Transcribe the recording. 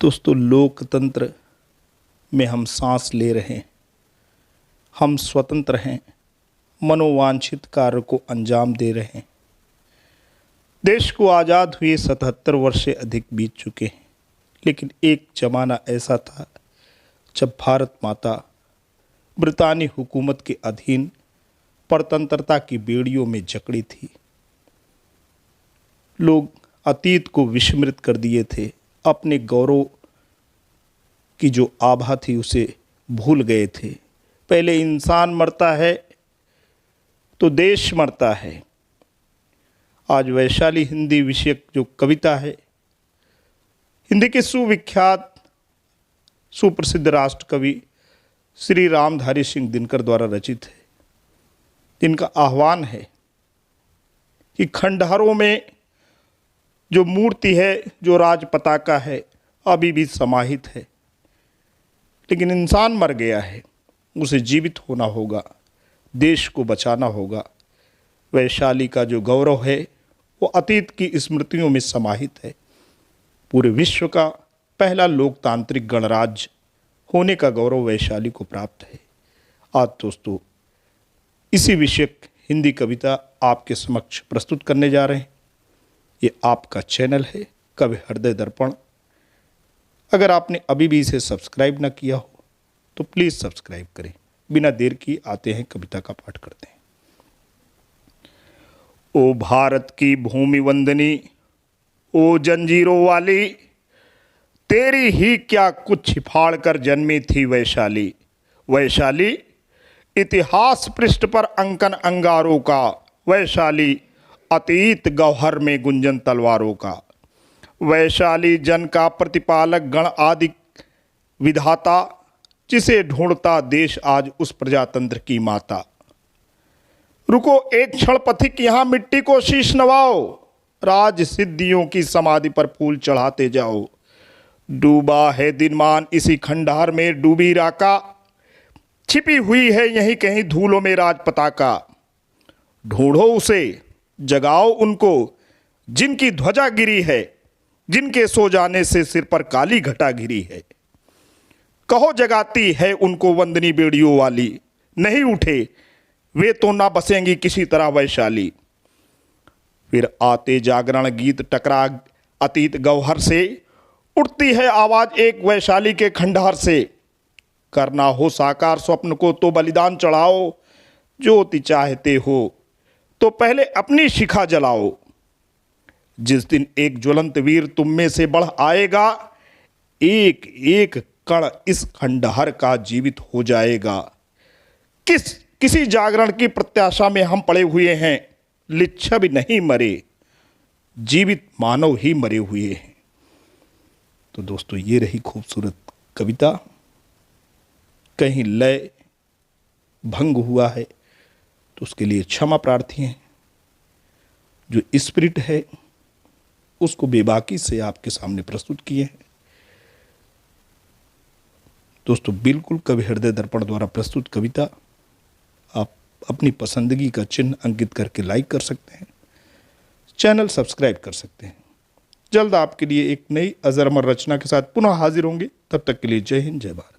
दोस्तों, लोकतंत्र में हम सांस ले रहे हैं, हम स्वतंत्र हैं, मनोवांछित कार्य को अंजाम दे रहे हैं। देश को आज़ाद हुए 77 वर्ष से अधिक बीत चुके हैं, लेकिन एक ज़माना ऐसा था जब भारत माता ब्रितानी हुकूमत के अधीन परतंत्रता की बेड़ियों में जकड़ी थी। लोग अतीत को विस्मृत कर दिए थे, अपने गौरव की जो आभा थी उसे भूल गए थे। पहले इंसान मरता है तो देश मरता है। आज वैशाली हिंदी विषयक जो कविता है, हिंदी के सुविख्यात सुप्रसिद्ध राष्ट्र कवि श्री रामधारी सिंह दिनकर द्वारा रचित है, जिनका आह्वान है कि खंडहरों में जो मूर्ति है, जो राज पताका है, अभी भी समाहित है, लेकिन इंसान मर गया है, उसे जीवित होना होगा, देश को बचाना होगा। वैशाली का जो गौरव है वो अतीत की स्मृतियों में समाहित है। पूरे विश्व का पहला लोकतांत्रिक गणराज्य होने का गौरव वैशाली को प्राप्त है। आज दोस्तों, इसी विषयक हिंदी कविता आपके समक्ष प्रस्तुत करने जा रहे हैं। ये आपका चैनल है कवि हृदय दर्पण। अगर आपने अभी भी इसे सब्सक्राइब ना किया हो तो प्लीज़ सब्सक्राइब करें। बिना देर की आते हैं, कविता का पाठ करते हैं। ओ भारत की भूमि वंदनी, ओ जंजीरों वाली, तेरी ही क्या कुछ छिपाड़ कर जन्मी थी वैशाली। वैशाली इतिहास पृष्ठ पर अंकन अंगारों का, वैशाली अतीत गौहर में गुंजन तलवारों का। वैशाली जन का प्रतिपालक गण आदि विधाता, जिसे ढूंढता देश आज उस प्रजातंत्र की माता। रुको एक क्षण पथिक, यहाँ मिट्टी को शीश नवाओ, राज सिद्धियों की समाधि पर फूल चढ़ाते जाओ। डूबा है दिनमान इसी खंडहर में डूबी राका, छिपी हुई है यहीं कहीं धूलों में राज पताका। ढूंढो उसे, जगाओ उनको, जिनकी ध्वजा गिरी है, जिनके सो जाने से सिर पर काली घटा घिरी है। कहो जगाती है उनको वंदनी बेड़ियों वाली, नहीं उठे वे तो ना बसेंगी किसी तरह वैशाली। फिर आते जागरण गीत टकरा अतीत गौहर से, उठती है आवाज एक वैशाली के खंडहर से। करना हो साकार स्वप्न को तो बलिदान चढ़ाओ, ज्योति चाहते हो तो पहले अपनी शिखा जलाओ। जिस दिन एक ज्वलंत वीर तुम में से बढ़ आएगा, एक एक कण इस खंडहर का जीवित हो जाएगा। किसी जागरण की प्रत्याशा में हम पड़े हुए हैं, लिच्छवी नहीं मरे, जीवित मानव ही मरे हुए हैं। तो दोस्तों, ये रही खूबसूरत कविता। कहीं लय भंग हुआ है तो उसके लिए क्षमा प्रार्थी हैं। जो स्पिरिट है उसको बेबाकी से आपके सामने प्रस्तुत किए हैं। दोस्तों, बिल्कुल कवि हृदय दर्पण द्वारा प्रस्तुत कविता आप अपनी पसंदगी का चिन्ह अंकित करके लाइक कर सकते हैं, चैनल सब्सक्राइब कर सकते हैं। जल्द आपके लिए एक नई अजर अमर रचना के साथ पुनः हाजिर होंगे। तब तक के लिए जय हिंद, जय भारत।